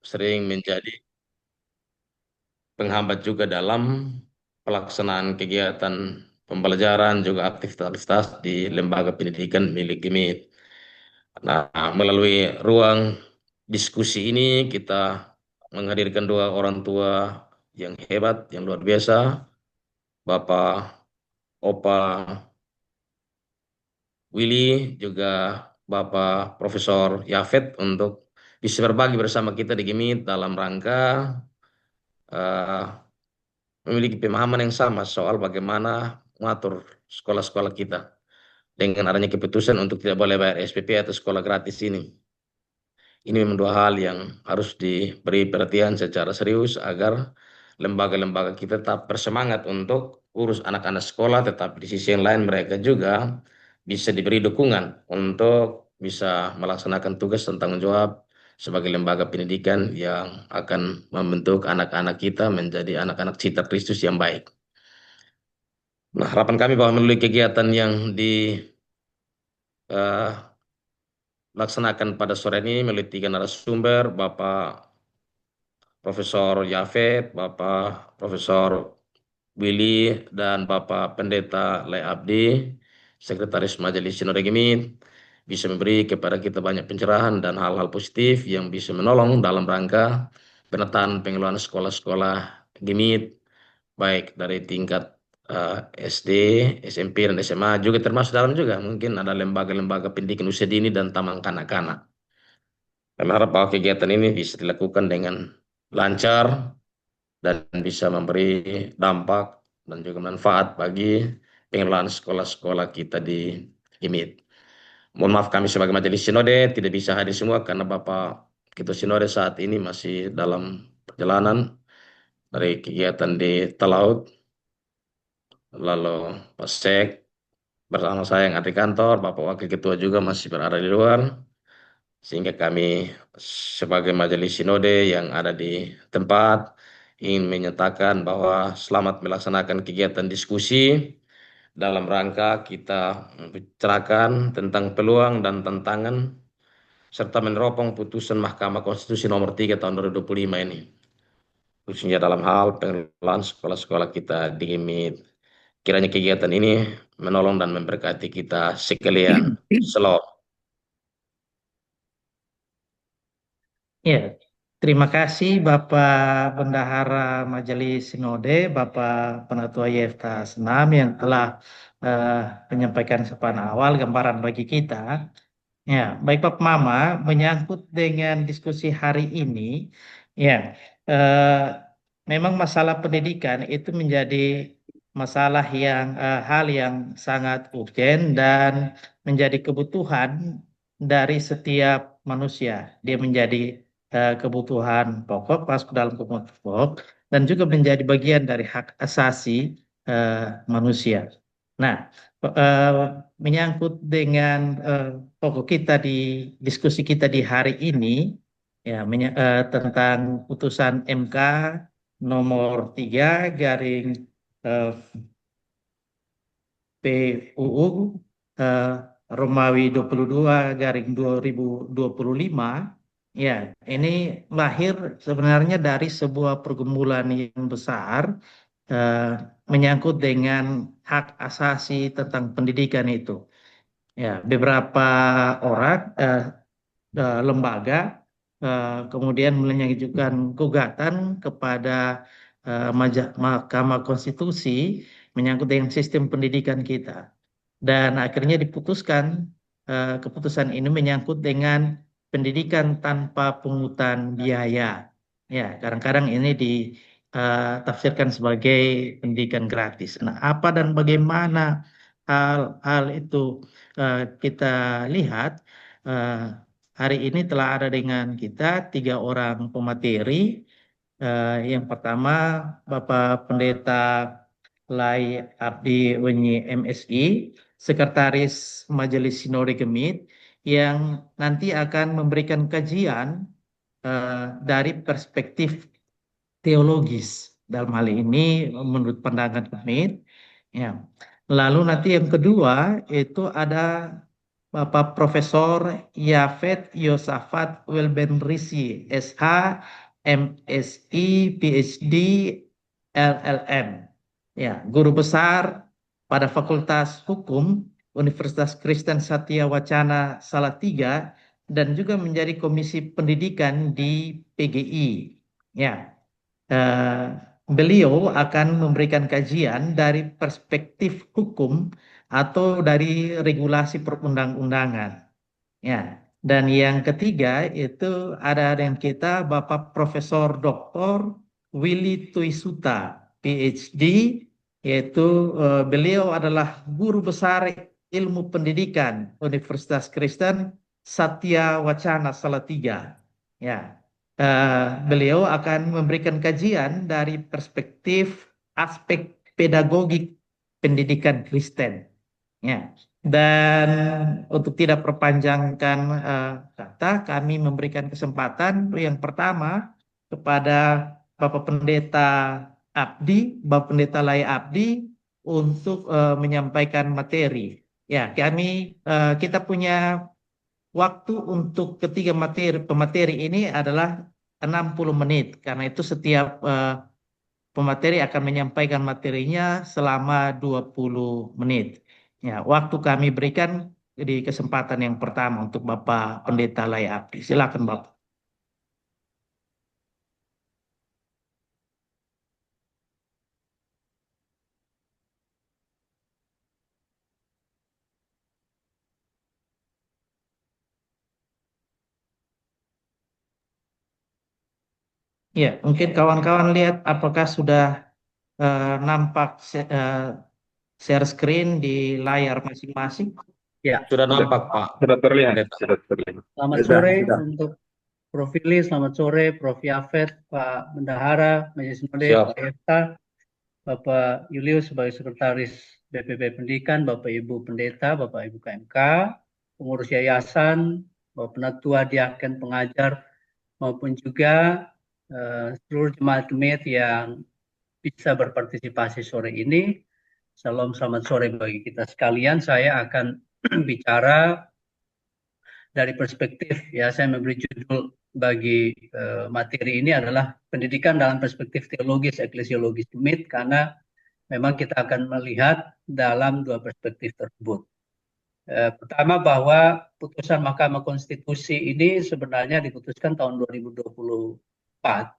sering menjadi penghambat juga dalam pelaksanaan kegiatan pembelajaran juga aktivitas di lembaga pendidikan milik GIMIT. Nah, melalui ruang diskusi ini kita menghadirkan dua orang tua yang hebat, yang luar biasa, Bapak Opa Willy, juga Bapak Profesor Yafet untuk bisa berbagi bersama kita di GIMIT dalam rangka eh, memiliki pemahaman yang sama soal bagaimana mengatur sekolah-sekolah kita dengan adanya keputusan untuk tidak boleh bayar SPP atau sekolah gratis ini. Ini memang dua hal yang harus diberi perhatian secara serius agar lembaga-lembaga kita tetap bersemangat untuk urus anak-anak sekolah, tetapi di sisi yang lain mereka juga bisa diberi dukungan untuk bisa melaksanakan tugas dan tanggung jawab sebagai lembaga pendidikan yang akan membentuk anak-anak kita menjadi anak-anak cita Kristus yang baik. Nah, harapan kami bahwa melalui kegiatan yang dilaksanakan pada sore ini melalui tiga narasumber, Bapak Profesor Yafet, Bapak Profesor Willy, dan Bapak Pendeta Lei Abdi, Sekretaris Majelis Sinode Gemit, bisa memberi kepada kita banyak pencerahan dan hal-hal positif yang bisa menolong dalam rangka penataan pengelolaan sekolah-sekolah Gemit, baik dari tingkat SD, SMP, dan SMA, juga termasuk dalam juga mungkin ada lembaga-lembaga pendidikan usia dini dan taman kanak-kanak. Kami harap bahwa kegiatan ini bisa dilakukan dengan lancar dan bisa memberi dampak dan juga manfaat bagi pengelolaan sekolah-sekolah kita di IMIT. Mohon maaf kami sebagai Majelis Sinode tidak bisa hadir semua karena Bapak Ketua Sinode saat ini masih dalam perjalanan dari kegiatan di Talaut, lalu Pak Sek bersama saya yang ada di kantor, Bapak Wakil Ketua juga masih berada di luar, sehingga kami sebagai Majelis Sinode yang ada di tempat ingin menyatakan bahwa selamat melaksanakan kegiatan diskusi dalam rangka kita membicarakan tentang peluang dan tantangan serta meneropong putusan Mahkamah Konstitusi nomor 3 tahun 2025 ini, khususnya dalam hal pengelolaan sekolah-sekolah kita di GIMIT. Kiranya kegiatan ini menolong dan memberkati kita sekalian. Shalom. Ya, terima kasih Bapak Bendahara Majelis Sinode, Bapak Penatua Yefta Senam yang telah eh, menyampaikan sepan awal gambaran bagi kita. Ya, baik Bapak Mama, menyangkut dengan diskusi hari ini, ya, eh, memang masalah pendidikan itu menjadi masalah yang hal yang sangat urgen dan menjadi kebutuhan dari setiap manusia. Dia menjadi kebutuhan pokok, masuk dalam kebutuhan pokok, dan juga menjadi bagian dari hak asasi eh, manusia. Nah, eh, menyangkut dengan pokok kita di diskusi kita di hari ini, ya tentang putusan MK nomor 3 garing eh, PUU eh, Romawi 22 garing 2025. Ya, ini lahir sebenarnya dari sebuah pergumulan yang besar eh, menyangkut dengan hak asasi tentang pendidikan itu. Ya, beberapa orang lembaga kemudian mengajukan gugatan kepada Mahkamah Konstitusi menyangkut dengan sistem pendidikan kita. Dan akhirnya diputuskan keputusan ini menyangkut dengan pendidikan tanpa pungutan biaya. Ya, kadang-kadang ini ditafsirkan sebagai pendidikan gratis. Nah, apa dan bagaimana hal itu kita lihat eh, hari ini telah ada dengan kita tiga orang pemateri. Yang pertama Bapak Pendeta Lai Abdi Wenyi MSI, Sekretaris Majelis Sinode Gemit, yang nanti akan memberikan kajian dari perspektif teologis dalam hal ini menurut pandangan Gemit. Ya. Lalu nanti yang kedua itu ada Bapak Profesor Yafet Yosafat Wilbenrisi, SH, MSI, PhD, LLM. Ya, guru besar pada Fakultas Hukum Universitas Kristen Satya Wacana Salatiga dan juga menjadi Komisi Pendidikan di PGI. Ya, eh, beliau akan memberikan kajian dari perspektif hukum atau dari regulasi perundang-undangan. Ya, dan yang ketiga itu ada dengan kita Bapak Profesor Dr. Willy Tuisuta, PhD, yaitu beliau adalah guru besar ilmu pendidikan Universitas Kristen Satya Wacana Salatiga. Ya, beliau akan memberikan kajian dari perspektif aspek pedagogik pendidikan Kristen. Ya, dan untuk tidak perpanjangkan kata, kami memberikan kesempatan yang pertama kepada Bapak Pendeta Bapak Pendeta Lai Abdi untuk menyampaikan materi. Ya, kita punya waktu untuk ketiga pemateri ini adalah 60 menit. Karena itu setiap pemateri akan menyampaikan materinya selama 20 menit. Ya, waktu kami berikan di kesempatan yang pertama untuk Bapak Pendeta Lai Abdi. Silakan Bapak. Ya, mungkin kawan-kawan lihat apakah sudah nampak share screen di layar masing-masing. Ya, Sudah Sudah, nampak, Pak sudah terlihat, Pendeta. sudah terlihat. selamat Sudah, sore sudah. untuk Prof. Fili, selamat sore Prof. Yafet, Pak Bendahara, Majelis Sinode, Siap. Pak Efta, Bapak Julius sebagai Sekretaris BPP Pendidikan, Bapak Ibu Pendeta, Bapak Ibu KMK, pengurus yayasan, Bapak Penatua, Diaken, pengajar, maupun juga seluruh jemaat Gemit yang bisa berpartisipasi sore ini. Salam selamat sore bagi kita sekalian. Saya akan bicara dari perspektif, ya saya memberi judul bagi materi ini adalah pendidikan dalam perspektif teologis eklesiologis Gemit, karena memang kita akan melihat dalam dua perspektif tersebut. Pertama, bahwa putusan Mahkamah Konstitusi ini sebenarnya diputuskan tahun 2024,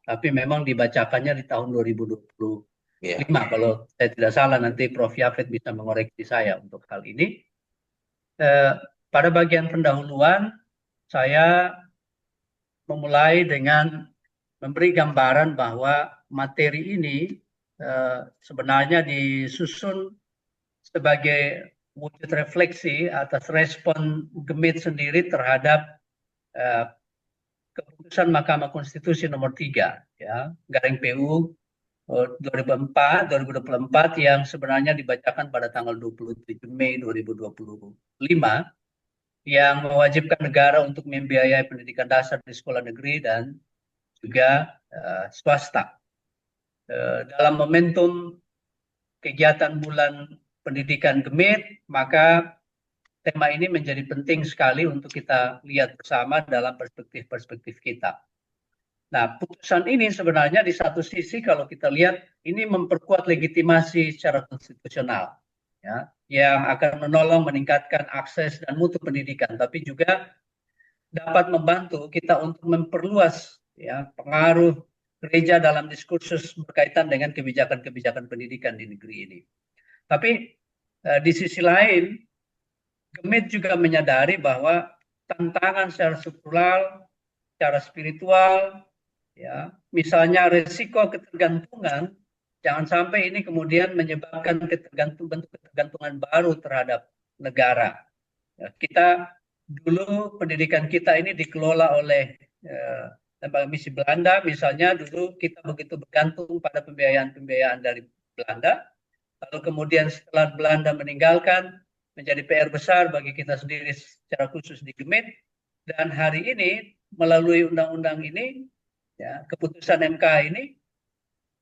tapi memang dibacakannya di tahun 2025. Ya. Kalau saya tidak salah, nanti Prof. Yafet bisa mengoreksi saya untuk hal ini. Pada bagian pendahuluan, saya memulai dengan memberi gambaran bahwa materi ini sebenarnya disusun sebagai wujud refleksi atas respon Gemit sendiri terhadap keputusan Mahkamah Konstitusi nomor 3, ya, garing PU 2024 yang sebenarnya dibacakan pada tanggal 27 Mei 2025, yang mewajibkan negara untuk membiayai pendidikan dasar di sekolah negeri dan juga swasta. Dalam momentum kegiatan bulan pendidikan Gemit, maka tema ini menjadi penting sekali untuk kita lihat bersama dalam perspektif-perspektif kita. Nah, putusan ini sebenarnya di satu sisi kalau kita lihat ini memperkuat legitimasi secara konstitusional, ya, yang akan menolong meningkatkan akses dan mutu pendidikan, tapi juga dapat membantu kita untuk memperluas, ya, pengaruh gereja dalam diskursus berkaitan dengan kebijakan-kebijakan pendidikan di negeri ini. Tapi di sisi lain, Gemit juga menyadari bahwa tantangan secara struktural, secara spiritual, ya, misalnya resiko ketergantungan, jangan sampai ini kemudian menyebabkan bentuk ketergantungan baru terhadap negara. Ya, kita dulu pendidikan kita ini dikelola oleh lembaga misi Belanda, misalnya dulu kita begitu bergantung pada pembiayaan dari Belanda, lalu kemudian setelah Belanda meninggalkan, menjadi PR besar bagi kita sendiri secara khusus di Gemit, dan hari ini melalui undang-undang ini, ya, keputusan MK ini,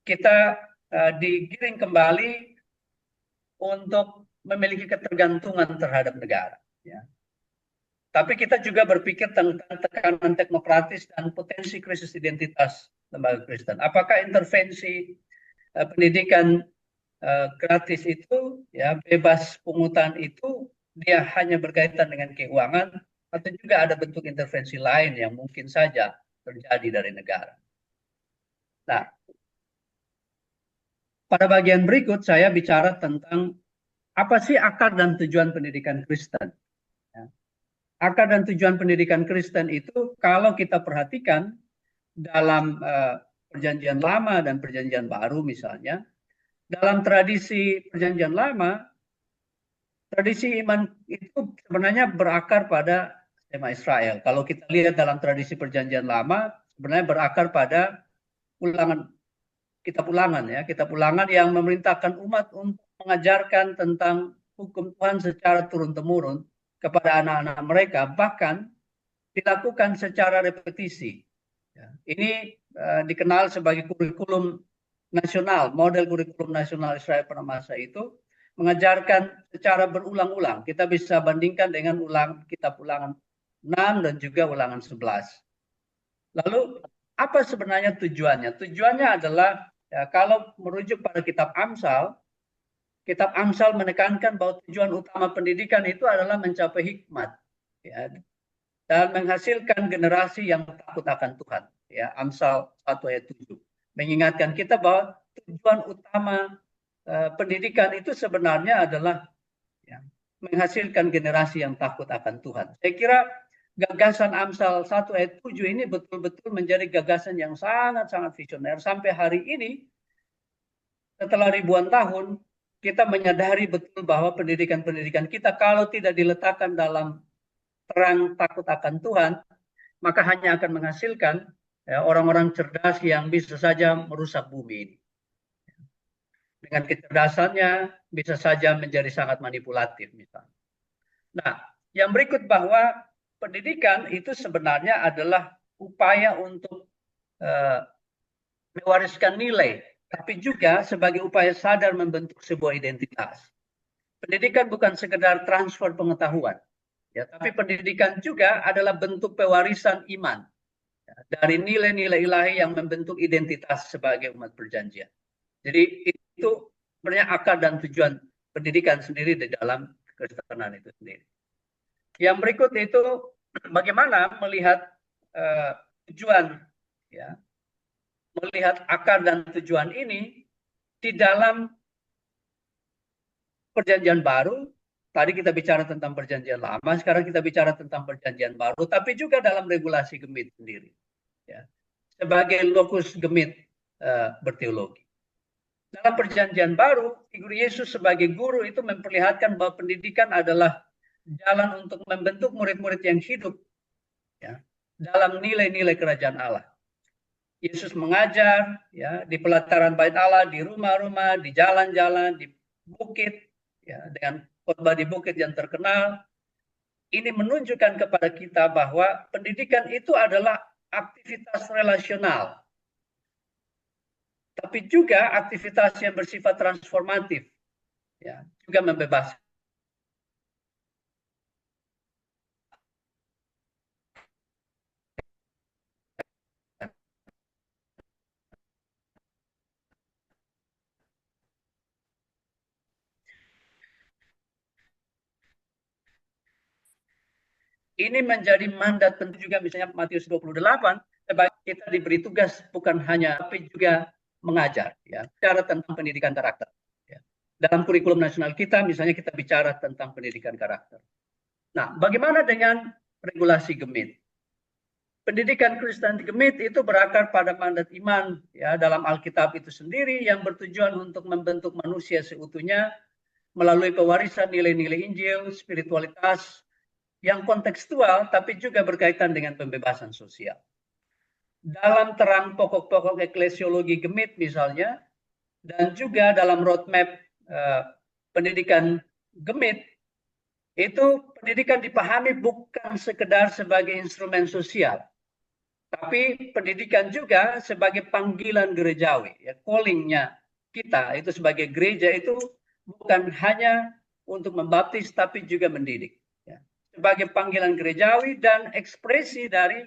kita digiring kembali untuk memiliki ketergantungan terhadap negara. Ya. Tapi kita juga berpikir tentang tekanan teknokratis dan potensi krisis identitas lembaga Kristen. Apakah intervensi pendidikan gratis itu, ya, bebas pungutan itu, dia hanya berkaitan dengan keuangan, atau juga ada bentuk intervensi lain yang mungkin saja terjadi dari negara. Nah, pada bagian berikut saya bicara tentang apa sih akar dan tujuan pendidikan Kristen. Ya. Akar dan tujuan pendidikan Kristen itu kalau kita perhatikan dalam Perjanjian Lama dan Perjanjian Baru misalnya, dalam tradisi Perjanjian Lama, tradisi iman itu sebenarnya berakar pada tema Israel. Kalau kita lihat dalam tradisi Perjanjian Lama, sebenarnya berakar pada kitab ulangan yang memerintahkan umat untuk mengajarkan tentang hukum Tuhan secara turun-temurun kepada anak-anak mereka, bahkan dilakukan secara repetisi. Ini dikenal sebagai kurikulum nasional, model kurikulum nasional Israel pada masa itu, mengajarkan secara berulang-ulang. Kita bisa bandingkan dengan kitab ulangan 6 dan juga ulangan 11. Lalu apa sebenarnya tujuannya? Tujuannya adalah, ya, kalau merujuk pada kitab Amsal menekankan bahwa tujuan utama pendidikan itu adalah mencapai hikmat, ya, dan menghasilkan generasi yang takut akan Tuhan. Ya, Amsal 1 ayat 7 mengingatkan kita bahwa tujuan utama pendidikan itu sebenarnya adalah, ya, menghasilkan generasi yang takut akan Tuhan. Saya kira gagasan Amsal 1 ayat 7 ini betul-betul menjadi gagasan yang sangat-sangat visioner. Sampai hari ini, setelah ribuan tahun, kita menyadari betul bahwa pendidikan-pendidikan kita kalau tidak diletakkan dalam terang takut akan Tuhan, maka hanya akan menghasilkan, ya, orang-orang cerdas yang bisa saja merusak bumi ini. Dengan kecerdasannya bisa saja menjadi sangat manipulatif misalnya. Nah, yang berikut bahwa pendidikan itu sebenarnya adalah upaya untuk mewariskan nilai, tapi juga sebagai upaya sadar membentuk sebuah identitas. Pendidikan bukan sekedar transfer pengetahuan, ya, tapi pendidikan juga adalah bentuk pewarisan iman, ya, dari nilai-nilai ilahi yang membentuk identitas sebagai umat perjanjian. Jadi itu sebenarnya akar dan tujuan pendidikan sendiri di dalam kekristenan itu sendiri. Yang berikut itu bagaimana melihat tujuan, ya, melihat akar dan tujuan ini di dalam Perjanjian Baru. Tadi kita bicara tentang Perjanjian Lama, sekarang kita bicara tentang Perjanjian Baru, tapi juga dalam regulasi gemit sendiri, ya, sebagai lokus gemit berteologi. Dalam Perjanjian Baru, figur Yesus sebagai guru itu memperlihatkan bahwa pendidikan adalah jalan untuk membentuk murid-murid yang hidup, ya, dalam nilai-nilai kerajaan Allah. Yesus mengajar, ya, di pelataran Bait Allah, di rumah-rumah, di jalan-jalan, di bukit, ya, dengan khotbah di bukit yang terkenal. Ini menunjukkan kepada kita bahwa pendidikan itu adalah aktivitas relasional, tapi juga aktivitas yang bersifat transformatif, ya, juga membebaskan. Ini menjadi mandat penting juga, misalnya Matius 28, kita diberi tugas bukan hanya tapi juga mengajar, ya, bicara tentang pendidikan karakter. Ya. Dalam kurikulum nasional kita, misalnya kita bicara tentang pendidikan karakter. Nah, bagaimana dengan regulasi gemit? Pendidikan Kristen gemit itu berakar pada mandat iman, ya, dalam Alkitab itu sendiri yang bertujuan untuk membentuk manusia seutuhnya melalui pewarisan nilai-nilai Injil, spiritualitas yang kontekstual, tapi juga berkaitan dengan pembebasan sosial. Dalam terang pokok-pokok eklesiologi gemit misalnya, dan juga dalam roadmap pendidikan gemit, itu pendidikan dipahami bukan sekedar sebagai instrumen sosial, tapi pendidikan juga sebagai panggilan gerejawi, ya, callingnya kita itu sebagai gereja itu bukan hanya untuk membaptis, tapi juga mendidik. Ya. sebagai panggilan gerejawi dan ekspresi dari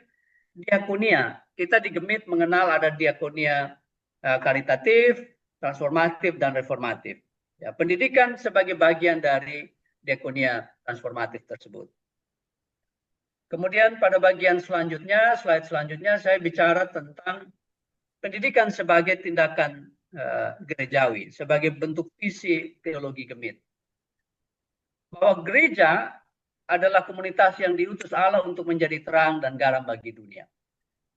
diakonia. Kita di Gemit mengenal ada diakonia karitatif, transformatif, dan reformatif. Ya, pendidikan sebagai bagian dari diakonia transformatif tersebut. Kemudian pada bagian selanjutnya, slide selanjutnya, saya bicara tentang pendidikan sebagai tindakan gerejawi, sebagai bentuk visi teologi Gemit. Bahwa gereja adalah komunitas yang diutus Allah untuk menjadi terang dan garam bagi dunia.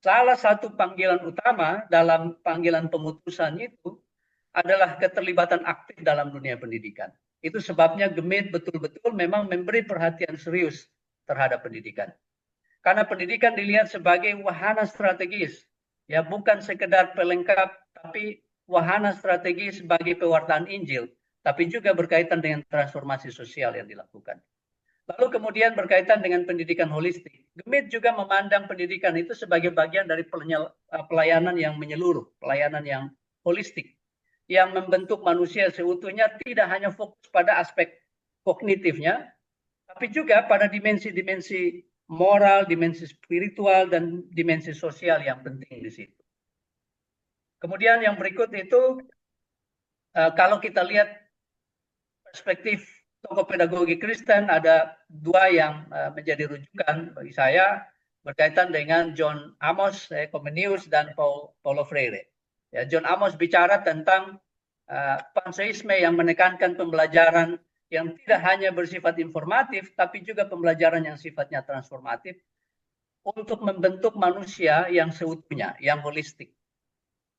Salah satu panggilan utama dalam panggilan pemutusan itu adalah keterlibatan aktif dalam dunia pendidikan. Itu sebabnya Gemit betul-betul memang memberi perhatian serius terhadap pendidikan. Karena pendidikan dilihat sebagai wahana strategis, ya bukan sekedar pelengkap, tapi wahana strategis bagi pewartaan Injil, tapi juga berkaitan dengan transformasi sosial yang dilakukan. Lalu kemudian berkaitan dengan pendidikan holistik. Gemit juga memandang pendidikan itu sebagai bagian dari pelayanan yang menyeluruh, pelayanan yang holistik, yang membentuk manusia seutuhnya tidak hanya fokus pada aspek kognitifnya, tapi juga pada dimensi-dimensi moral, dimensi spiritual, dan dimensi sosial yang penting di situ. Kemudian yang berikut itu, kalau kita lihat perspektif tokoh pedagogi Kristen, ada dua yang menjadi rujukan bagi saya berkaitan dengan John Amos, Comenius, dan Paulo Freire. Ya, John Amos bicara tentang panseisme yang menekankan pembelajaran yang tidak hanya bersifat informatif, tapi juga pembelajaran yang sifatnya transformatif untuk membentuk manusia yang seutuhnya, yang holistik.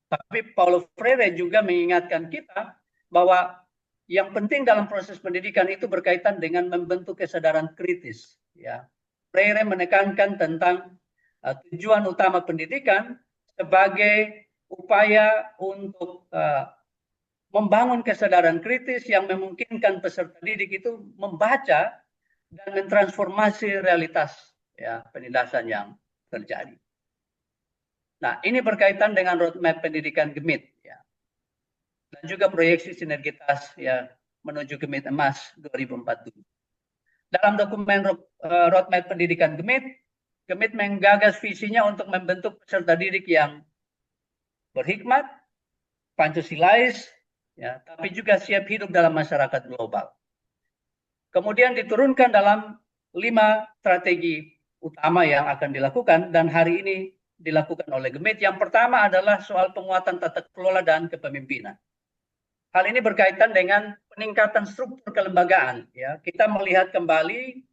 Tapi Paulo Freire juga mengingatkan kita bahwa yang penting dalam proses pendidikan itu berkaitan dengan membentuk kesadaran kritis. Ya. Freire menekankan tentang tujuan utama pendidikan sebagai upaya untuk membangun kesadaran kritis yang memungkinkan peserta didik itu membaca dan mentransformasi realitas ya, penindasan yang terjadi. Nah, ini berkaitan dengan roadmap pendidikan Gemit ya. Dan juga proyeksi sinergitas ya menuju Gemit Emas 2047. Dalam dokumen roadmap pendidikan Gemit, Gemit menggagas visinya untuk membentuk peserta didik yang berhikmat, Pancasilais, ya, tapi juga siap hidup dalam masyarakat global. Kemudian diturunkan dalam 5 strategi utama yang akan dilakukan dan hari ini dilakukan oleh Gemit. Yang pertama adalah soal penguatan tata kelola dan kepemimpinan. Hal ini berkaitan dengan peningkatan struktur kelembagaan. Ya, kita melihat kembali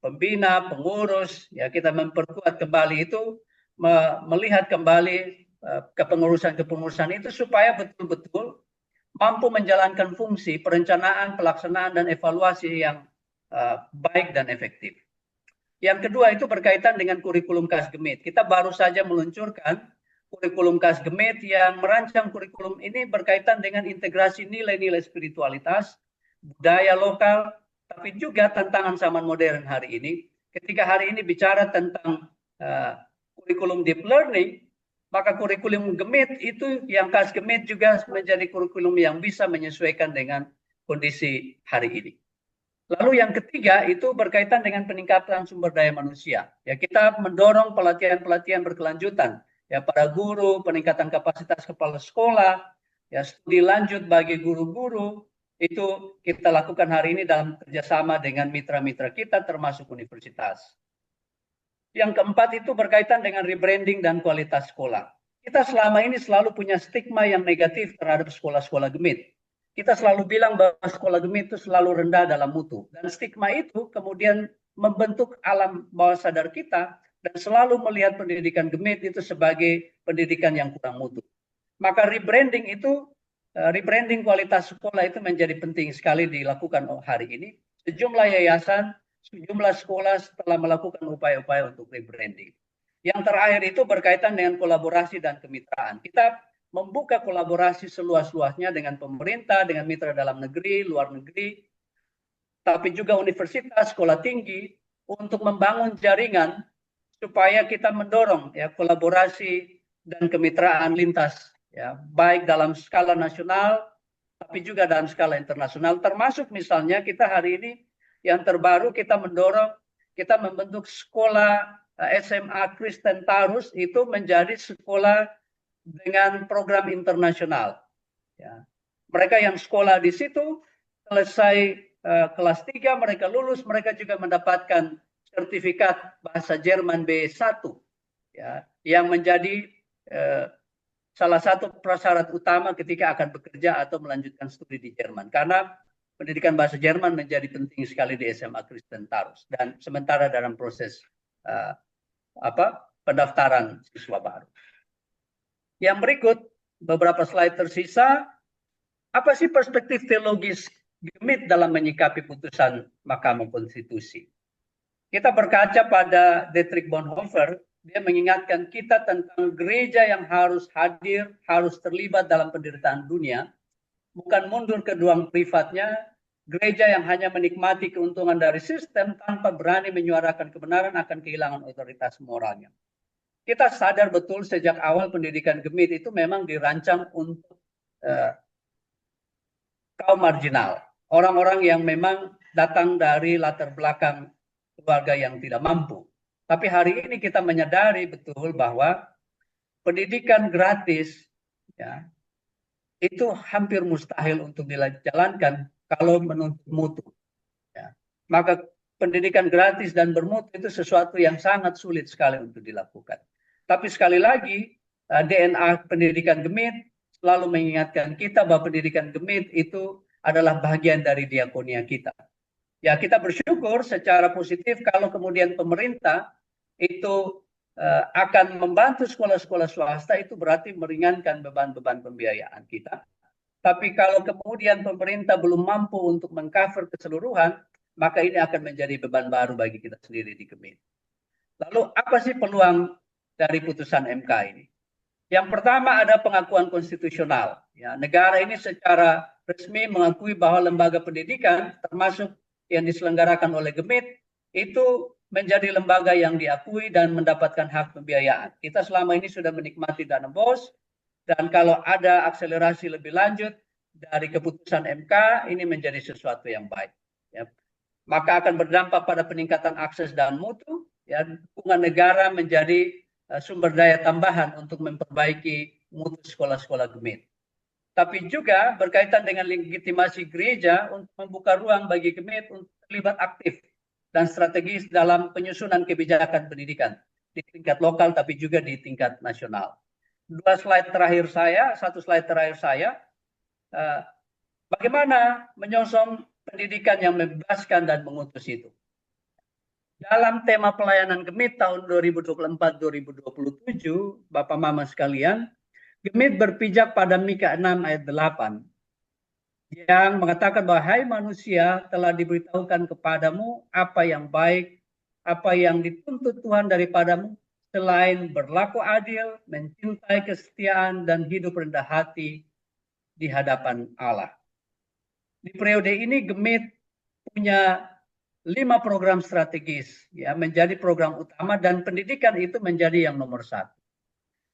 pembina, pengurus, ya kita memperkuat kembali itu, melihat kembali kepengurusan itu supaya betul-betul mampu menjalankan fungsi perencanaan, pelaksanaan, dan evaluasi yang baik dan efektif. Yang kedua itu berkaitan dengan kurikulum KAS Gemit. Kita baru saja meluncurkan kurikulum KAS Gemit yang merancang kurikulum ini berkaitan dengan integrasi nilai-nilai spiritualitas, budaya lokal, tapi juga tantangan zaman modern hari ini. Ketika hari ini bicara tentang kurikulum deep learning, maka kurikulum Gemit itu yang KAS Gemit juga menjadi kurikulum yang bisa menyesuaikan dengan kondisi hari ini. Lalu yang ketiga itu berkaitan dengan peningkatan sumber daya manusia. Ya, kita mendorong pelatihan-pelatihan berkelanjutan ya para guru, peningkatan kapasitas kepala sekolah, ya studi lanjut bagi guru-guru itu kita lakukan hari ini dalam kerjasama dengan mitra-mitra kita termasuk universitas. Yang keempat itu berkaitan dengan rebranding dan kualitas sekolah. Kita selama ini selalu punya stigma yang negatif terhadap sekolah-sekolah Gemit. Kita selalu bilang bahwa sekolah Gemit itu selalu rendah dalam mutu. Dan stigma itu kemudian membentuk alam bawah sadar kita dan selalu melihat pendidikan Gemit itu sebagai pendidikan yang kurang mutu. Maka rebranding itu, rebranding kualitas sekolah itu menjadi penting sekali dilakukan hari ini. Sejumlah yayasan, sejumlah sekolah telah melakukan upaya-upaya untuk rebranding. Yang terakhir itu berkaitan dengan kolaborasi dan kemitraan. Kita membuka kolaborasi seluas-luasnya dengan pemerintah, dengan mitra dalam negeri, luar negeri, tapi juga universitas, sekolah tinggi, untuk membangun jaringan supaya kita mendorong ya kolaborasi dan kemitraan lintas, ya baik dalam skala nasional, tapi juga dalam skala internasional. Termasuk misalnya kita hari ini yang terbaru kita membentuk sekolah SMA Kristen Tarus itu menjadi sekolah dengan program internasional. Ya. Mereka yang sekolah di situ selesai kelas 3, mereka lulus, mereka juga mendapatkan sertifikat bahasa Jerman B1, ya, yang menjadi salah satu prasyarat utama ketika akan bekerja atau melanjutkan studi di Jerman. Karena pendidikan bahasa Jerman menjadi penting sekali di SMA Kristen Tarus. Dan sementara dalam proses pendaftaran siswa baru. Yang berikut, beberapa slide tersisa, apa sih perspektif teologis GEMIT dalam menyikapi putusan Mahkamah Konstitusi? Kita berkaca pada Dietrich Bonhoeffer, dia mengingatkan kita tentang gereja yang harus hadir, harus terlibat dalam penderitaan dunia, bukan mundur ke ruang privatnya, gereja yang hanya menikmati keuntungan dari sistem tanpa berani menyuarakan kebenaran akan kehilangan otoritas moralnya. Kita sadar betul sejak awal pendidikan GEMIT itu memang dirancang untuk kaum marginal, orang-orang yang memang datang dari latar belakang keluarga yang tidak mampu. Tapi hari ini kita menyadari betul bahwa pendidikan gratis, ya, itu hampir mustahil untuk dijalankan kalau menuntut mutu. Ya. Maka pendidikan gratis dan bermutu itu sesuatu yang sangat sulit sekali untuk dilakukan. Tapi sekali lagi, DNA pendidikan GEMIT selalu mengingatkan kita bahwa pendidikan GEMIT itu adalah bagian dari diakonia kita. Ya, kita bersyukur secara positif kalau kemudian pemerintah itu akan membantu sekolah-sekolah swasta, itu berarti meringankan beban-beban pembiayaan kita. Tapi kalau kemudian pemerintah belum mampu untuk mengcover keseluruhan, maka ini akan menjadi beban baru bagi kita sendiri di GEMIT. Lalu apa sih peluang dari putusan MK ini? Yang pertama ada pengakuan konstitusional. Ya, negara ini secara resmi mengakui bahwa lembaga pendidikan termasuk yang diselenggarakan oleh GEMIT itu menjadi lembaga yang diakui dan mendapatkan hak pembiayaan. Kita selama ini sudah menikmati dana BOS, dan kalau ada akselerasi lebih lanjut dari keputusan MK, ini menjadi sesuatu yang baik. Ya. Maka akan berdampak pada peningkatan akses dan mutu, ya, dukungan negara menjadi sumber daya tambahan untuk memperbaiki mutu sekolah-sekolah GEMIT. Tapi juga berkaitan dengan legitimasi gereja untuk membuka ruang bagi GEMIT untuk terlibat aktif dan strategis dalam penyusunan kebijakan pendidikan di tingkat lokal tapi juga di tingkat nasional. Satu slide terakhir saya, bagaimana menyongsong pendidikan yang membebaskan dan mengutus itu. Dalam tema pelayanan GEMIT tahun 2024-2027, Bapak Mama sekalian, GEMIT berpijak pada Mika 6 ayat 8 yang mengatakan bahwa hai manusia, telah diberitahukan kepadamu apa yang baik, apa yang dituntut Tuhan daripadamu, selain berlaku adil, mencintai kesetiaan, dan hidup rendah hati di hadapan Allah. Di periode ini GEMIT punya 5 program strategis, ya, menjadi program utama, dan pendidikan itu menjadi yang nomor 1.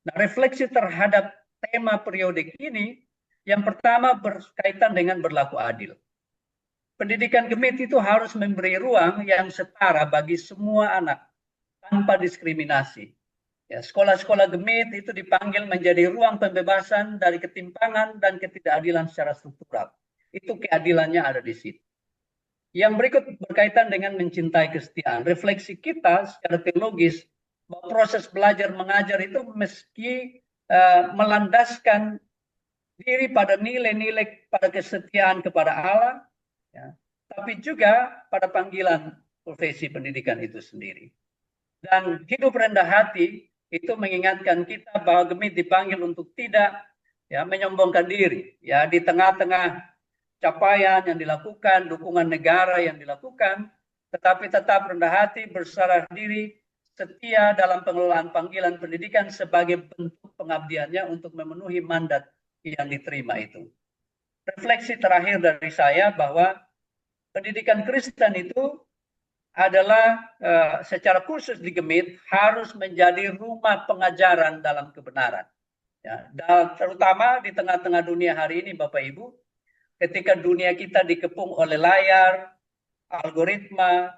Nah, refleksi terhadap tema periode ini, yang pertama berkaitan dengan berlaku adil. Pendidikan GEMIT itu harus memberi ruang yang setara bagi semua anak tanpa diskriminasi. Ya, sekolah-sekolah GEMIT itu dipanggil menjadi ruang pembebasan dari ketimpangan dan ketidakadilan secara struktural. Itu keadilannya ada di situ. Yang berikut berkaitan dengan mencintai kesetiaan. Refleksi kita secara teologis bahwa proses belajar mengajar itu meski melandaskan diri pada nilai-nilai, pada kesetiaan kepada Allah, ya, tapi juga pada panggilan profesi pendidikan itu sendiri. Dan hidup rendah hati itu mengingatkan kita bahwa GEMIT dipanggil untuk tidak, ya, menyombongkan diri, ya, di tengah-tengah capaian yang dilakukan, dukungan negara yang dilakukan, tetapi tetap rendah hati, berserah diri, setia dalam pengelolaan panggilan pendidikan sebagai bentuk pengabdiannya untuk memenuhi mandat yang diterima itu. Refleksi terakhir dari saya bahwa pendidikan Kristen itu adalah secara khusus di GEMIT harus menjadi rumah pengajaran dalam kebenaran. Ya, dan terutama di tengah-tengah dunia hari ini, Bapak Ibu, ketika dunia kita dikepung oleh layar, algoritma,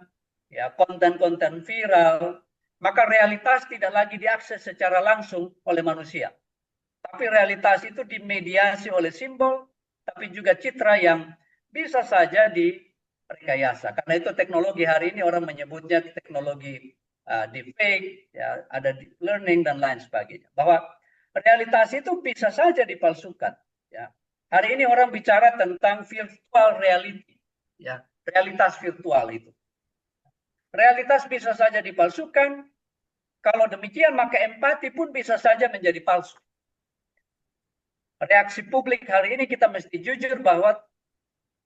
ya konten-konten viral, maka realitas tidak lagi diakses secara langsung oleh manusia. Tapi realitas itu dimediasi oleh simbol, tapi juga citra yang bisa saja direkayasa. Karena itu teknologi hari ini orang menyebutnya teknologi deepfake, ya, ada deep learning dan lain sebagainya. Bahwa realitas itu bisa saja dipalsukan. Ya. Hari ini orang bicara tentang virtual reality, ya, realitas virtual itu. Realitas bisa saja dipalsukan. Kalau demikian, maka empati pun bisa saja menjadi palsu. Reaksi publik hari ini kita mesti jujur bahwa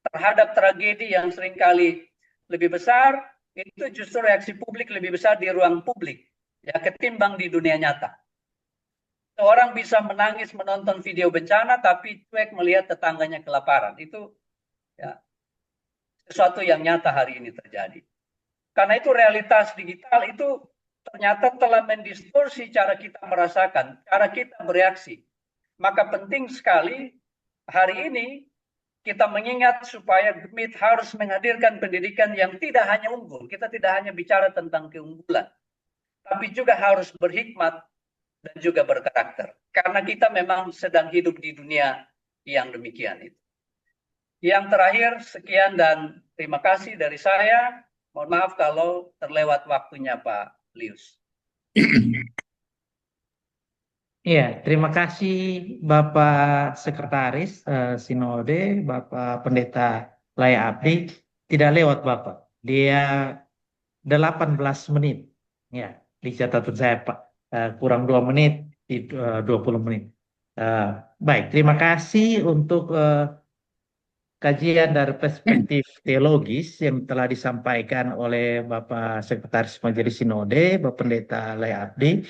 terhadap tragedi yang seringkali lebih besar, itu justru reaksi publik lebih besar di ruang publik, ya, ketimbang di dunia nyata. Seorang bisa menangis menonton video bencana, tapi cuek melihat tetangganya kelaparan. Itu, ya, sesuatu yang nyata hari ini terjadi. Karena itu realitas digital itu ternyata telah mendistorsi cara kita merasakan, cara kita bereaksi. Maka penting sekali hari ini kita mengingat supaya GEMIT harus menghadirkan pendidikan yang tidak hanya unggul. Kita tidak hanya bicara tentang keunggulan, tapi juga harus berhikmat dan juga berkarakter. Karena kita memang sedang hidup di dunia yang demikian itu. Yang terakhir, sekian dan terima kasih dari saya. Mohon maaf kalau terlewat waktunya, Pak Lius. Iya, terima kasih Bapak Sekretaris Sinode, Bapak Pendeta Laya Abdi. Tidak lewat Bapak, dia 18 menit. Ya, di catatan saya Pak, kurang 2 menit, 20 menit. Baik, terima kasih untuk kajian dari perspektif teologis yang telah disampaikan oleh Bapak Sekretaris Majelis Sinode, Bapak Pendeta Laya Abdi.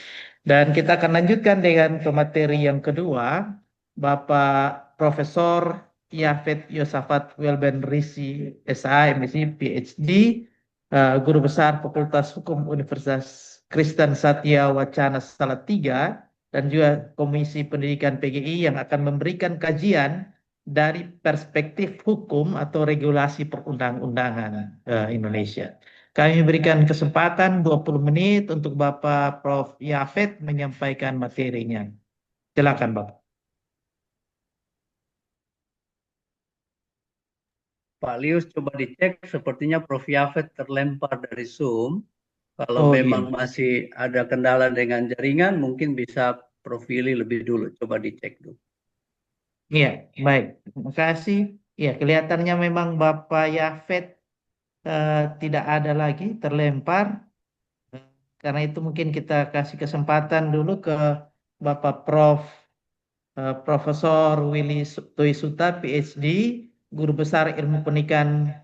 Dan kita akan lanjutkan dengan pemateri yang kedua, Bapak Profesor Yafet Yosafat Welben Risi, SA, MSc, PhD, Guru Besar Fakultas Hukum Universitas Kristen Satya Wacana Salatiga, dan juga Komisi Pendidikan PGI yang akan memberikan kajian dari perspektif hukum atau regulasi perundang-undangan Indonesia. Kami berikan kesempatan 20 menit untuk Bapak Prof. Yafet menyampaikan materinya. Silakan Bapak. Pak Lius, coba dicek, sepertinya Prof. Yafet terlempar dari Zoom. Kalau Oh memang iya, masih ada kendala dengan jaringan, mungkin bisa Prof. Willy lebih dulu. Coba dicek dulu. iya, baik. Terima kasih. Ya, kelihatannya memang Bapak Yafet tidak ada lagi, terlempar. Karena itu mungkin kita kasih kesempatan dulu ke Bapak Profesor Willy Toisuta, PhD, Guru Besar Ilmu Pendidikan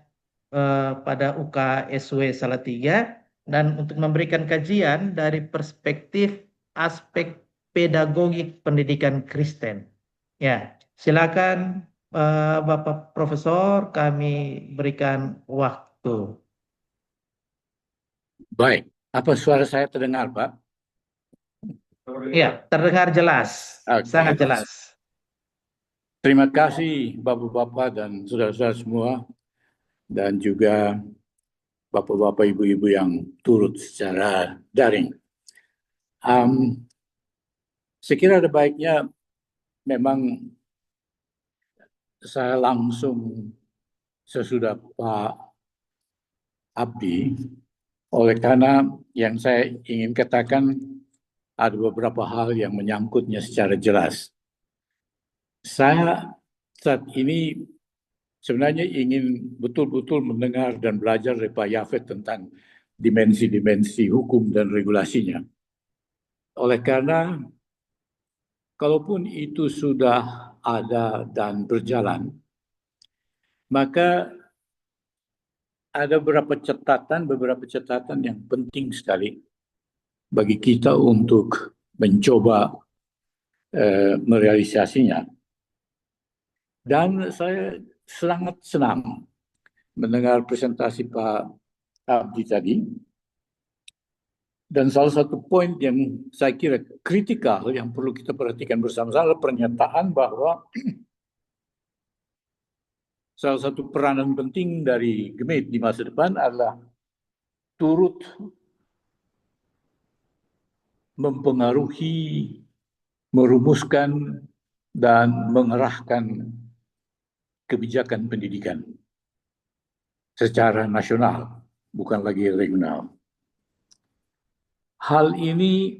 pada UKSW Salatiga, dan untuk memberikan kajian dari perspektif aspek pedagogik pendidikan Kristen. Ya, silakan Bapak Profesor, kami berikan waktu. Baik, apa suara saya terdengar, Pak? Ya, terdengar jelas, Oke. sangat jelas. Terima kasih Bapak-Bapak dan saudara-saudara semua, dan juga Bapak-Bapak, Ibu-Ibu yang turut secara daring. Saya kira ada baiknya memang saya langsung sesudah Pak Abdi, oleh karena yang saya ingin katakan ada beberapa hal yang menyangkutnya secara jelas. Saya saat ini sebenarnya ingin betul-betul mendengar dan belajar dari Pak Yafet tentang dimensi-dimensi hukum dan regulasinya. Oleh karena kalaupun itu sudah ada dan berjalan, maka ada beberapa catatan yang penting sekali bagi kita untuk mencoba merealisasinya. Dan saya sangat senang mendengar presentasi Pak Abdi tadi. Dan salah satu poin yang saya kira kritikal yang perlu kita perhatikan bersama-sama adalah pernyataan bahwa salah satu peranan penting dari Gemit di masa depan adalah turut mempengaruhi, merumuskan, dan mengerahkan kebijakan pendidikan secara nasional, bukan lagi regional. Hal ini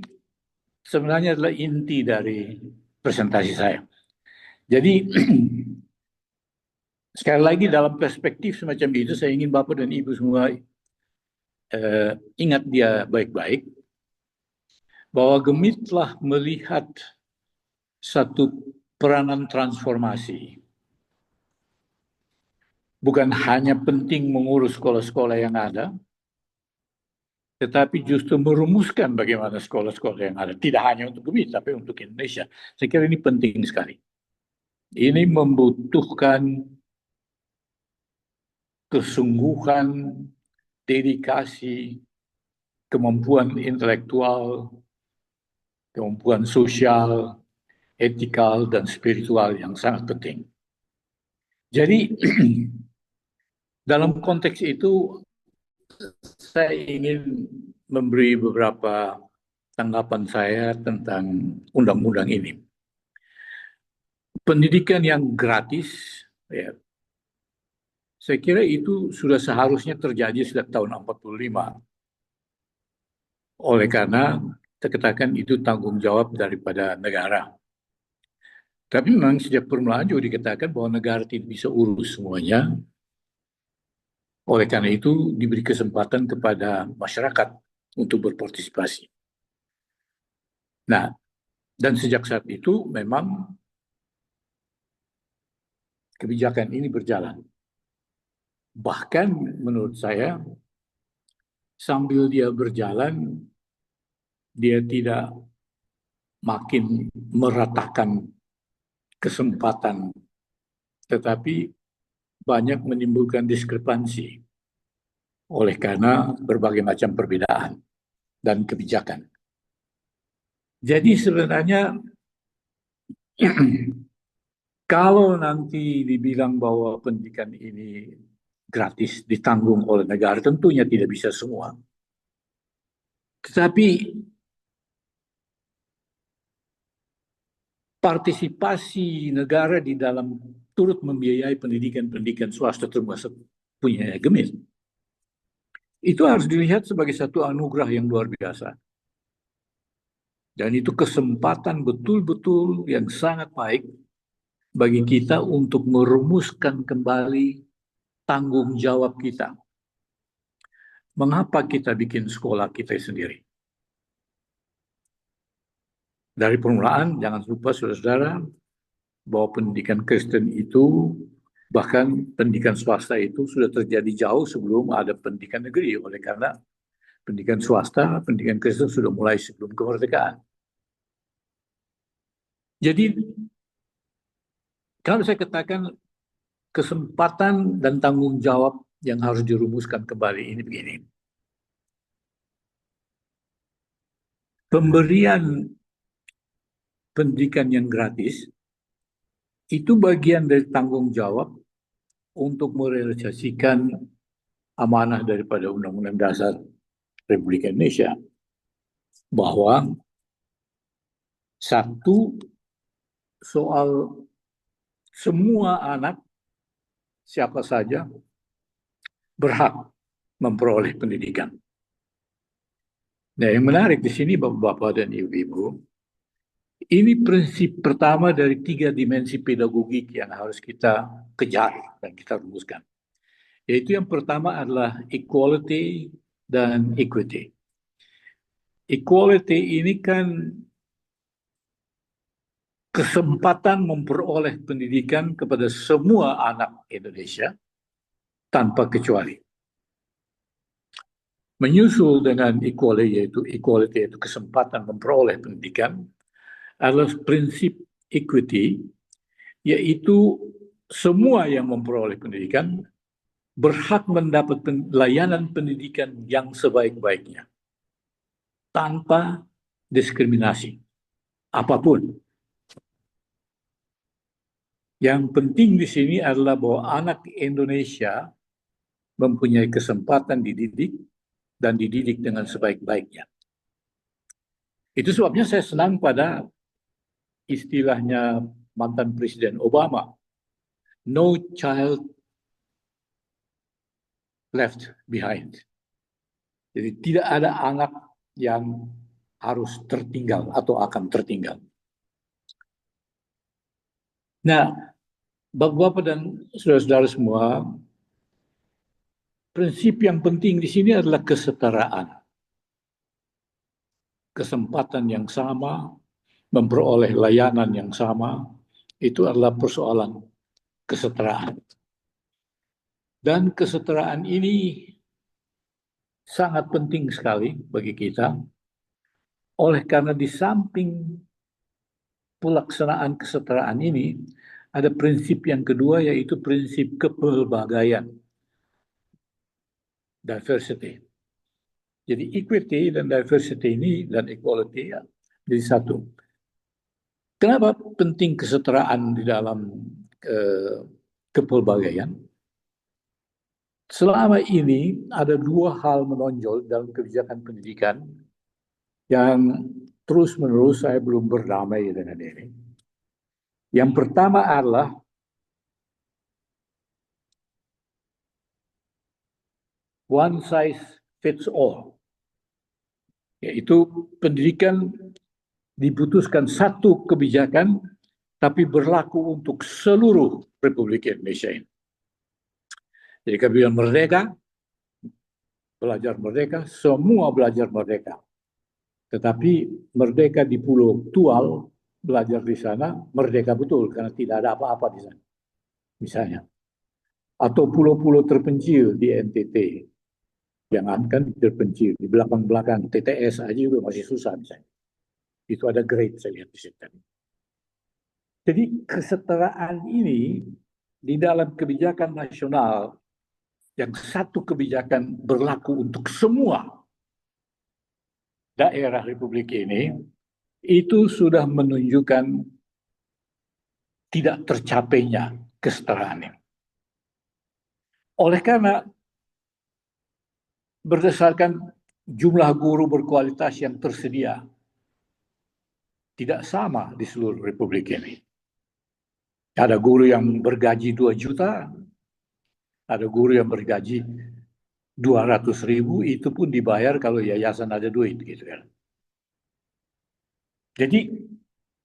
sebenarnya adalah inti dari presentasi saya. Jadi, sekali lagi dalam perspektif semacam itu, saya ingin Bapak dan Ibu semua ingat dia baik-baik, bahwa Gemit telah melihat satu peranan transformasi. Bukan hanya penting mengurus sekolah-sekolah yang ada, tetapi justru merumuskan bagaimana sekolah-sekolah yang ada. Tidak hanya untuk Gemit, tapi untuk Indonesia. Saya kira ini penting sekali. Ini membutuhkan kesungguhan, dedikasi, kemampuan intelektual, kemampuan sosial, etikal, dan spiritual yang sangat penting. Jadi, dalam konteks itu, saya ingin memberi beberapa tanggapan saya tentang undang-undang ini. Pendidikan yang gratis, ya, saya kira itu sudah seharusnya terjadi sejak tahun 45. Oleh karena kita katakan itu tanggung jawab daripada negara. Tapi memang sejak permulaan juga dikatakan bahwa negara tidak bisa urus semuanya. Oleh karena itu diberi kesempatan kepada masyarakat untuk berpartisipasi. Nah, dan sejak saat itu memang kebijakan ini berjalan. Bahkan menurut saya, sambil dia berjalan, dia tidak makin meratakan kesempatan, tetapi banyak menimbulkan diskrepansi oleh karena berbagai macam perbedaan dan kebijakan. Jadi sebenarnya kalau nanti dibilang bahwa pendidikan ini gratis ditanggung oleh negara, tentunya tidak bisa semua. Tetapi partisipasi negara di dalam turut membiayai pendidikan swasta termasuk punya Gemit, itu harus dilihat sebagai satu anugerah yang luar biasa. Dan itu kesempatan betul-betul yang sangat baik bagi kita untuk merumuskan kembali tanggung jawab kita. Mengapa kita bikin sekolah kita sendiri? Dari permulaan, jangan lupa saudara-saudara, bahwa pendidikan Kristen itu, bahkan pendidikan swasta itu sudah terjadi jauh sebelum ada pendidikan negeri. Oleh karena pendidikan swasta, pendidikan Kristen sudah mulai sebelum kemerdekaan. Jadi, kalau saya katakan kesempatan dan tanggung jawab yang harus dirumuskan kembali ini begini. Pemberian pendidikan yang gratis itu bagian dari tanggung jawab untuk merealisasikan amanah daripada Undang-Undang Dasar Republik Indonesia, bahwa satu soal semua anak siapa saja berhak memperoleh pendidikan. Nah, yang menarik di sini Bapak-bapak dan Ibu-ibu, ini prinsip pertama dari 3 dimensi pedagogik yang harus kita kejar dan kita rumuskan. Yaitu yang pertama adalah equality dan equity. Equality ini kan kesempatan memperoleh pendidikan kepada semua anak Indonesia tanpa kecuali. Menyusul dengan equality yaitu kesempatan memperoleh pendidikan, adalah prinsip equity, yaitu semua yang memperoleh pendidikan berhak mendapat layanan pendidikan yang sebaik-baiknya tanpa diskriminasi apapun. Yang penting di sini adalah bahwa anak Indonesia mempunyai kesempatan dididik dan dididik dengan sebaik-baiknya. Itu sebabnya saya senang pada istilahnya mantan Presiden Obama, no child left behind. Jadi tidak ada anak yang harus tertinggal atau akan tertinggal. Nah, Bapak-bapak dan saudara-saudara semua, prinsip yang penting di sini adalah kesetaraan. Kesempatan yang sama, memperoleh layanan yang sama, itu adalah persoalan kesetaraan. Dan kesetaraan ini sangat penting sekali bagi kita, oleh karena di samping pelaksanaan kesetaraan ini, ada prinsip yang kedua, yaitu prinsip kepelbagaian, diversity. Jadi equity dan diversity ini dan equality ya, jadi satu. Kenapa penting kesetaraan di dalam kepelbagaian? Selama ini ada dua hal menonjol dalam kebijakan pendidikan yang terus-menerus saya belum berdamai dengan ini. Yang pertama adalah one size fits all, yaitu pendidikan diputuskan satu kebijakan tapi berlaku untuk seluruh Republik Indonesia ini. Jadi kebijakan merdeka, belajar merdeka, semua belajar merdeka. Tetapi merdeka di Pulau Tual, belajar di sana, merdeka betul karena tidak ada apa-apa di sana. Misalnya. Atau pulau-pulau terpencil di NTT. Jangankan terpencil, di belakang-belakang TTS aja juga masih susah misalnya. Itu ada grade saya lihat di situ. Jadi kesetaraan ini di dalam kebijakan nasional yang satu kebijakan berlaku untuk semua daerah Republik ini, itu sudah menunjukkan tidak tercapainya kesetaraan ini. Oleh karena berdasarkan jumlah guru berkualitas yang tersedia, tidak sama di seluruh Republik ini. Ada guru yang bergaji 2 juta, ada guru yang bergaji 200.000, itu pun dibayar kalau yayasan ada duit gitu kan. Jadi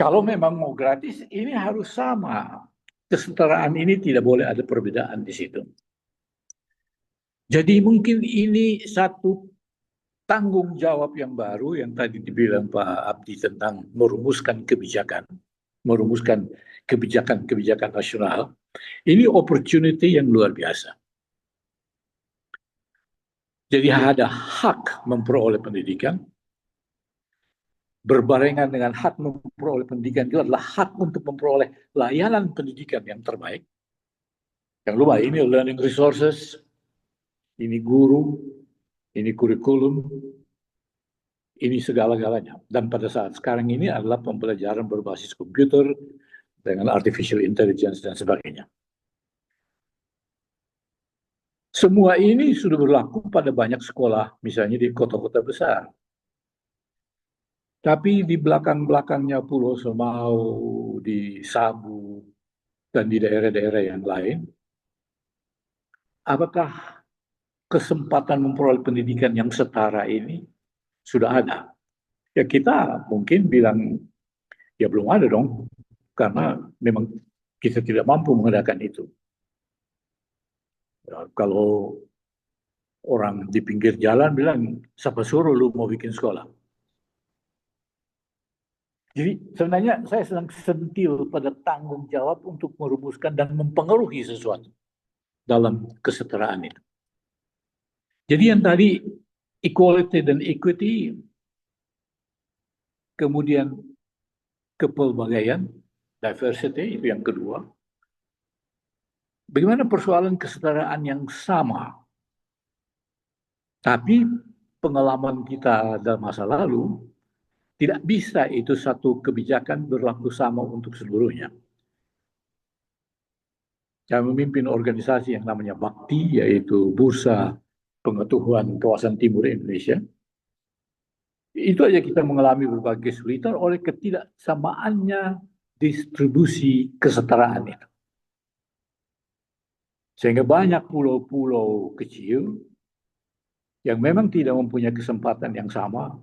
kalau memang mau gratis, ini harus sama. Kesetaraan ini tidak boleh ada perbedaan di situ. Jadi mungkin ini satu tanggung jawab yang baru yang tadi dibilang Pak Abdi tentang merumuskan kebijakan nasional. Ini opportunity yang luar biasa. Jadi ada hak memperoleh pendidikan, berbarengan dengan hak memperoleh pendidikan itu adalah hak untuk memperoleh layanan pendidikan yang terbaik. Jangan lupa, ini learning resources, ini guru, ini kurikulum, ini segala-galanya. Dan pada saat sekarang ini adalah pembelajaran berbasis komputer dengan artificial intelligence dan sebagainya. Semua ini sudah berlaku pada banyak sekolah, misalnya di kota-kota besar. Tapi di belakang-belakangnya Pulau Semau, di Sabu, dan di daerah-daerah yang lain, apakah kesempatan memperoleh pendidikan yang setara ini sudah ada? Ya kita mungkin bilang, ya belum ada dong, karena memang kita tidak mampu mengadakan itu. Ya, kalau orang di pinggir jalan bilang, siapa suruh lu mau bikin sekolah? Jadi sebenarnya saya sedang sentil pada tanggung jawab untuk merumuskan dan mempengaruhi sesuatu dalam kesetaraan itu. Jadi yang tadi equality dan equity, kemudian kepelbagaian, diversity, itu yang kedua. Bagaimana persoalan kesetaraan yang sama, tapi pengalaman kita dalam masa lalu, tidak bisa itu satu kebijakan berlaku sama untuk seluruhnya. yang memimpin organisasi yang namanya Bakti, yaitu Bursa Pengetahuan Kawasan Timur Indonesia. Itu aja kita mengalami berbagai kesulitan oleh ketidaksamaannya distribusi kesetaraan itu. Sehingga banyak pulau-pulau kecil yang memang tidak mempunyai kesempatan yang sama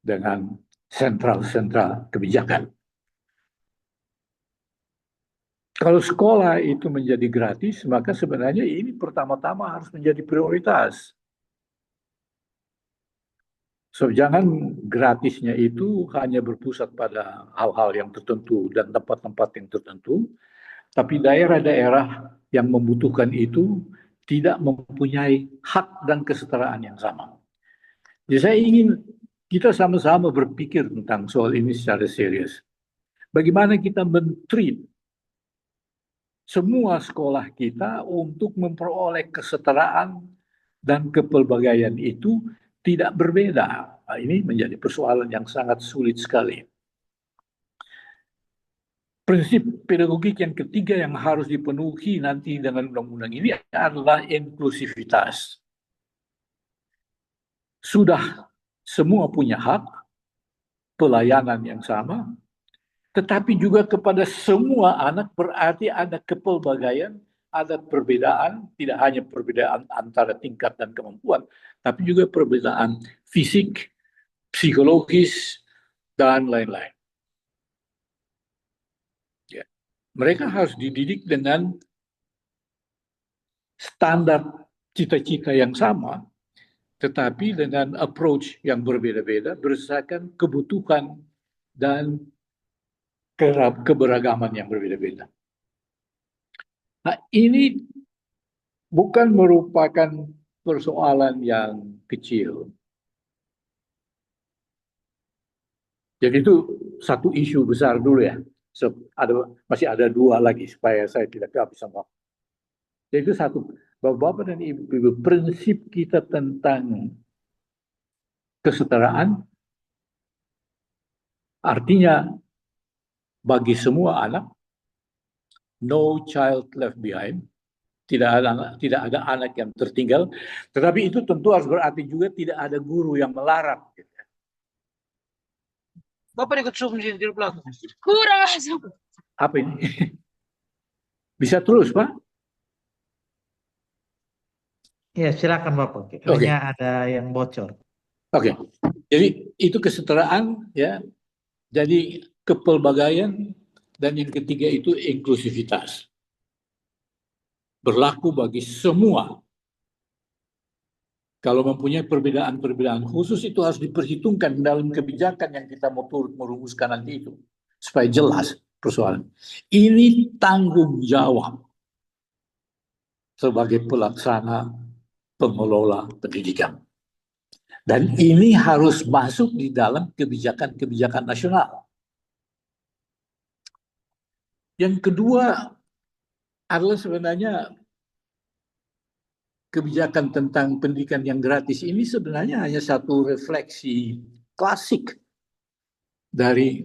dengan sentral-sentral kebijakan. Kalau sekolah itu menjadi gratis, maka sebenarnya ini pertama-tama harus menjadi prioritas. So, jangan gratisnya itu hanya berpusat pada hal-hal yang tertentu dan tempat-tempat yang tertentu, tapi daerah-daerah yang membutuhkan itu tidak mempunyai hak dan kesetaraan yang sama. Jadi saya ingin kita sama-sama berpikir tentang soal ini secara serius. Bagaimana kita men-treat semua sekolah kita untuk memperoleh kesetaraan dan kepelbagaian itu tidak berbeda. Nah, ini menjadi persoalan yang sangat sulit sekali. Prinsip pedagogik yang ketiga yang harus dipenuhi nanti dengan undang-undang ini adalah inklusivitas. Sudah semua punya hak, pelayanan yang sama, tetapi juga kepada semua anak berarti ada kepelbagaian, ada perbedaan, tidak hanya perbedaan antara tingkat dan kemampuan, tapi juga perbedaan fisik, psikologis, dan lain-lain. Ya. Mereka harus dididik dengan standar cita-cita yang sama, tetapi dengan approach yang berbeda-beda berdasarkan kebutuhan dan keberagaman yang berbeda-beda. Nah, ini bukan merupakan persoalan yang kecil. Jadi itu satu isu besar dulu ya. Masih ada dua lagi supaya saya tidak kehabisan waktu. Jadi itu satu. Bapak-bapak dan ibu-ibu, prinsip kita tentang kesetaraan artinya bagi semua anak, no child left behind, tidak ada anak yang tertinggal, tetapi itu tentu harus berarti juga tidak ada guru yang melarang. Bapak ikut zoom di belakang. Kurang. Apa ini? Bisa terus, Pak? Ya, silakan Bapak. Kayaknya ada yang bocor. Oke. Jadi itu kesetaraan ya. Jadi kepelbagaian dan yang ketiga itu inklusivitas. Berlaku bagi semua. Kalau mempunyai perbedaan-perbedaan khusus itu harus diperhitungkan dalam kebijakan yang kita mau turut merumuskan nanti itu. Supaya jelas persoalan. Ini tanggung jawab sebagai pelaksana pengelola pendidikan. Dan ini harus masuk di dalam kebijakan-kebijakan nasional. Yang kedua adalah sebenarnya kebijakan tentang pendidikan yang gratis ini sebenarnya hanya satu refleksi klasik dari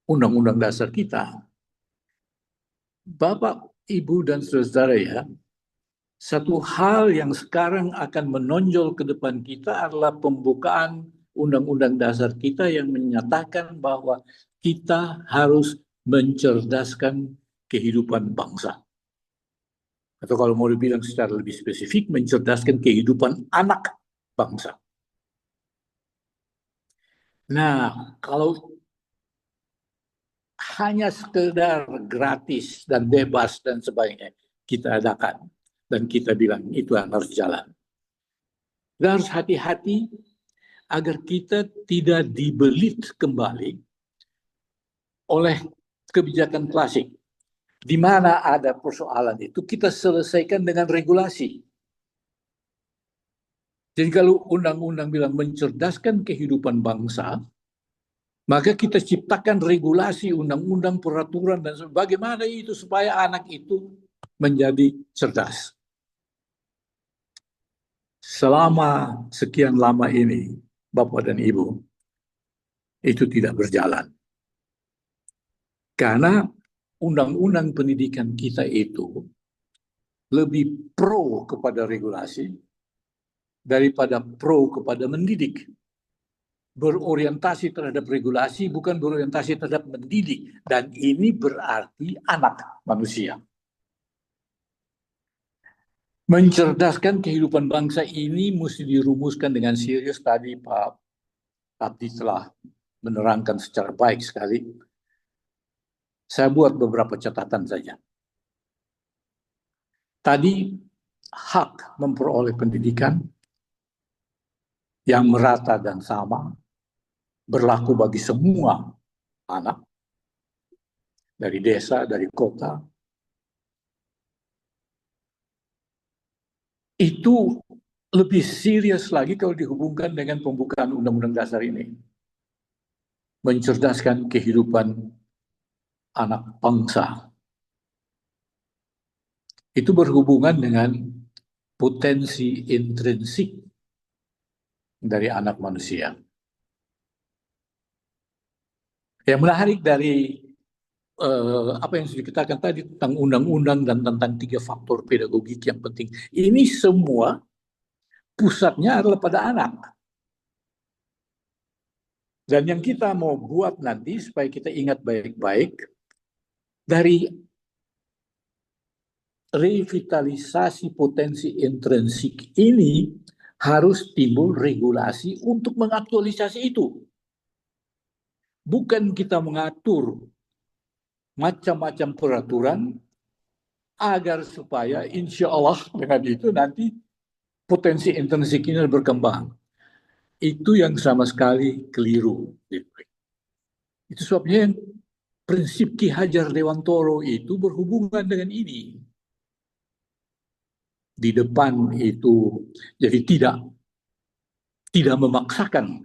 Undang-Undang Dasar kita. Bapak, Ibu, dan Saudara ya, satu hal yang sekarang akan menonjol ke depan kita adalah pembukaan Undang-Undang Dasar kita yang menyatakan bahwa kita harus mencerdaskan kehidupan bangsa. Atau kalau mau dibilang secara lebih spesifik, mencerdaskan kehidupan anak bangsa. Nah, kalau hanya sekedar gratis dan bebas dan sebagainya kita adakan, dan kita bilang itu yang harus jalan. Kita harus hati-hati agar kita tidak dibelit kembali oleh kebijakan klasik. Di mana ada persoalan itu kita selesaikan dengan regulasi. Jadi kalau undang-undang bilang mencerdaskan kehidupan bangsa, maka kita ciptakan regulasi, undang-undang, peraturan, dan bagaimana itu supaya anak itu menjadi cerdas. Selama sekian lama ini, Bapak dan Ibu, itu tidak berjalan. Karena undang-undang pendidikan kita itu lebih pro kepada regulasi daripada pro kepada mendidik. Berorientasi terhadap regulasi bukan berorientasi terhadap mendidik, dan ini berarti anak manusia. Mencerdaskan kehidupan bangsa ini mesti dirumuskan dengan serius. Tadi Pak Abdi telah menerangkan secara baik sekali. Saya buat beberapa catatan saja. Tadi, hak memperoleh pendidikan yang merata dan sama berlaku bagi semua anak, dari desa, dari kota. Itu lebih serius lagi kalau dihubungkan dengan pembukaan Undang-Undang Dasar ini. Mencerdaskan kehidupan anak bangsa. Itu berhubungan dengan potensi intrinsik dari anak manusia. Yang menarik dari apa yang sudah dikatakan tadi tentang undang-undang dan tentang 3 faktor pedagogik yang penting. Ini semua pusatnya adalah pada anak. Dan yang kita mau buat nanti supaya kita ingat baik-baik, dari revitalisasi potensi intrinsik ini harus timbul regulasi untuk mengaktualisasi itu. Bukan kita mengatur macam-macam peraturan agar supaya insya Allah dengan itu nanti potensi intrinsik ini berkembang. Itu yang sama sekali keliru. Itu sebabnya prinsip Ki Hajar Dewantoro itu berhubungan dengan ini. Di depan itu, jadi tidak memaksakan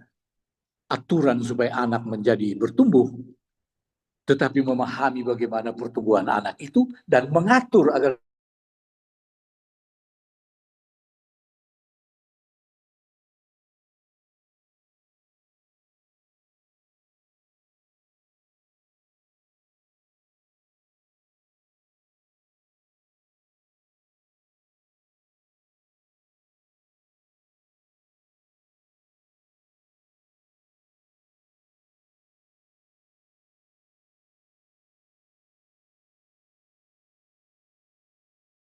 aturan supaya anak menjadi bertumbuh, tetapi memahami bagaimana pertumbuhan anak itu dan mengatur agar